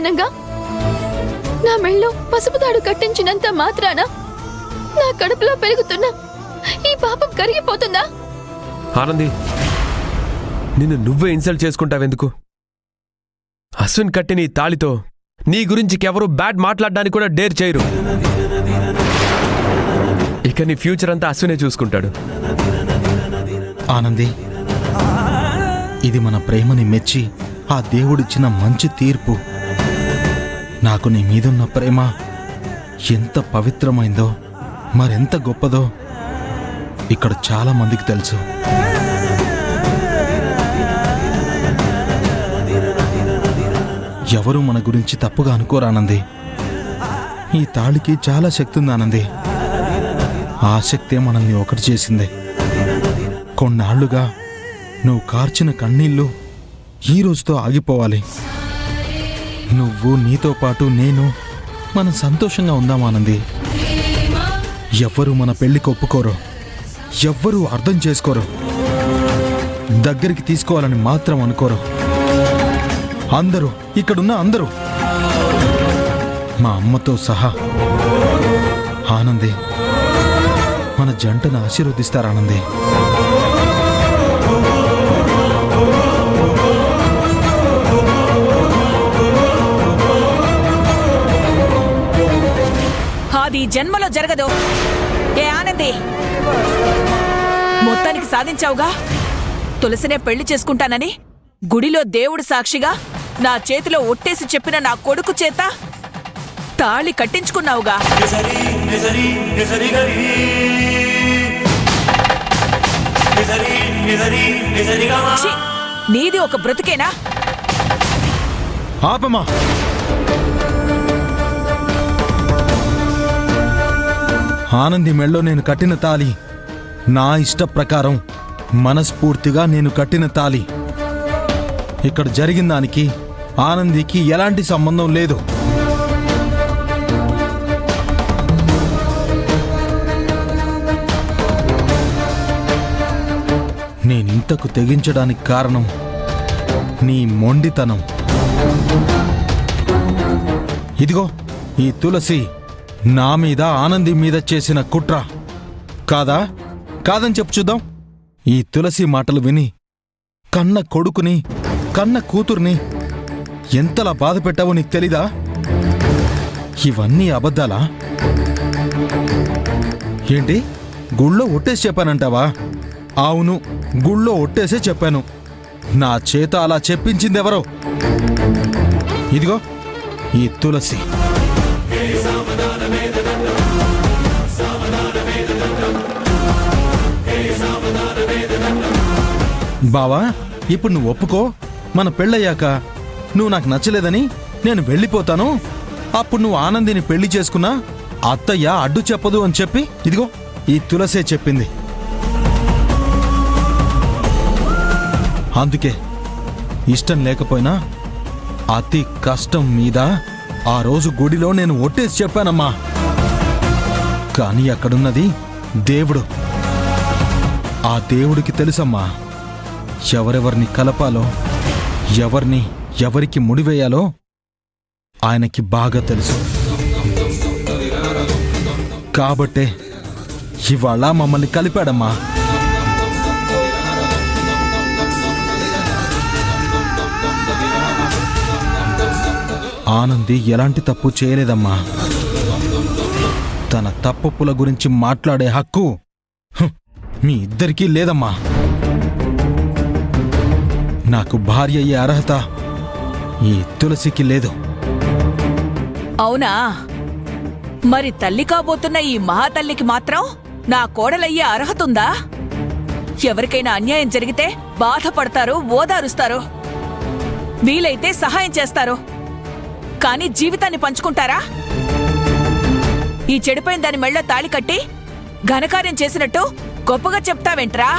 కారణంగా నా మెళ్ళో పసుపు తాడు కట్టించినంత మాత్రాన నా కడుపులో పెరుగుతున్న ఈ పాపం కరిగిపోతుందా? ఆనంది, నిన్ను నువ్వే ఇన్సల్ట్ చేసుకుంటావెందుకు? అశ్విన్ కట్టిన ఈ తాళితో నీ గురించి ఎవరూ బ్యాడ్ మాట్లాడడానికి కూడా డేర్ చేయరు. ఇక నీ ఫ్యూచర్ అంతా అశ్వినే చూసుకుంటాడు. ఆనంది, ఇది మన ప్రేమని మెచ్చి ఆ దేవుడిచ్చిన మంచి తీర్పు. నాకు నీ మీదున్న ప్రేమ ఎంత పవిత్రమైందో, మరెంత గొప్పదో ఇక్కడ చాలా మందికి తెలుసు. ఎవరూ మన గురించి తప్పుగా అనుకోరానంది. ఈ తాళికి చాలా శక్తి ఉంది ఆనంది. ఆ శక్తే మనల్ని ఒకటి చేసింది. కొన్నాళ్లుగా నువ్వు కార్చిన కన్నీళ్లు ఈ రోజుతో ఆగిపోవాలి. నువ్వు, నీతో పాటు నేను మనం సంతోషంగా ఉందాం ఆనంది. ఎవ్వరూ మన పెళ్లికి ఒప్పుకోరు, ఎవ్వరూ అర్థం చేసుకోరు, దగ్గరికి తీసుకోవాలని మాత్రం అనుకోరు. అందరూ, ఇక్కడున్న అందరూ, మా అమ్మతో సహా ఆనంది మన జంటను ఆశీర్వదిస్తారానంది. అది జన్మలో జరగదు. ఏ ఆనంది, మొత్తానికి సాధించావుగా. తులసినే పెళ్లి చేసుకుంటానని గుడిలో దేవుడు సాక్షిగా నా చేతిలో ఒట్టేసి చెప్పిన నా కొడుకు చేత తాళి కట్టించుకున్నావుగా. నీది ఒక బ్రతుకేనా? ఆపమా. ఆనంది మెళ్ళో నేను కట్టిన తాళి నా ఇష్ట ప్రకారం, మనస్ఫూర్తిగా నేను కట్టిన తాళి. ఇక్కడ జరిగిన దానికి ఆనందికి ఎలాంటి సంబంధం లేదు. నేనింతకు తెగించడానికి కారణం నీ మొండితనం. ఇదిగో ఈ తులసి నా మీద, ఆనంది మీద చేసిన కుట్ర కాదా? కాదని చెప్పు చూద్దాం. ఈ తులసి మాటలు విని కన్న కొడుకుని, కన్న కూతుర్ని ఎంతలా బాధ పెట్టావో నీకు తెలీదా? ఇవన్నీ అబద్ధాలా? ఏంటి, గుళ్ళో ఒట్టేసి చెప్పానంటావా? అవును, గుళ్ళో ఒట్టేసే చెప్పాను. నా చేత అలా చెప్పించిందెవరో? ఇదిగో ఈ తులసి. బావా, ఇప్పుడు నువ్వు ఒప్పుకో. మన పెళ్ళయ్యాక నువ్వు నాకు నచ్చలేదని నేను వెళ్ళిపోతాను. అప్పుడు నువ్వు ఆనందిని పెళ్లి చేసుకున్నా అత్తయ్య అడ్డు చెప్పదు అని చెప్పి ఇదిగో ఈ తులసే చెప్పింది. అందుకే ఇష్టం లేకపోయినా అతి కష్టం మీద ఆ రోజు గుడిలో నేను ఒట్టేసి చెప్పానమ్మా. కానీ అక్కడున్నది దేవుడు. ఆ దేవుడికి తెలుసమ్మా ఎవరెవరిని కలపాలో, ఎవరికి ముడివేయాలో ఆయనకి బాగా తెలుసు. కాబట్టే ఇవాళ మమ్మల్ని కలిపాడమ్మా. ఆనంది ఎలాంటి తప్పు చేయలేదమ్మా. తన తప్పుల గురించి మాట్లాడే హక్కు మీ ఇద్దరికీ లేదమ్మా. నాకు భార్య అయ్యే అర్హత ఈ తులసికి లేదు. అవునా? మరి తల్లి కాబోతున్న ఈ మహాతల్లికి మాత్రం నా కోడలయ్యే అర్హత ఉందా? ఎవరికైనా అన్యాయం జరిగితే బాధపడతారు, ఓదారుస్తారు, వీలైతే సహాయం చేస్తారు. కానీ జీవితాన్ని పంచుకుంటారా? ఈ చెడిపోయిన దాని మెళ్ళో తాళి కట్టి ఘనకార్యం చేసినట్టు గొప్పగా చెప్తావేంట్రా?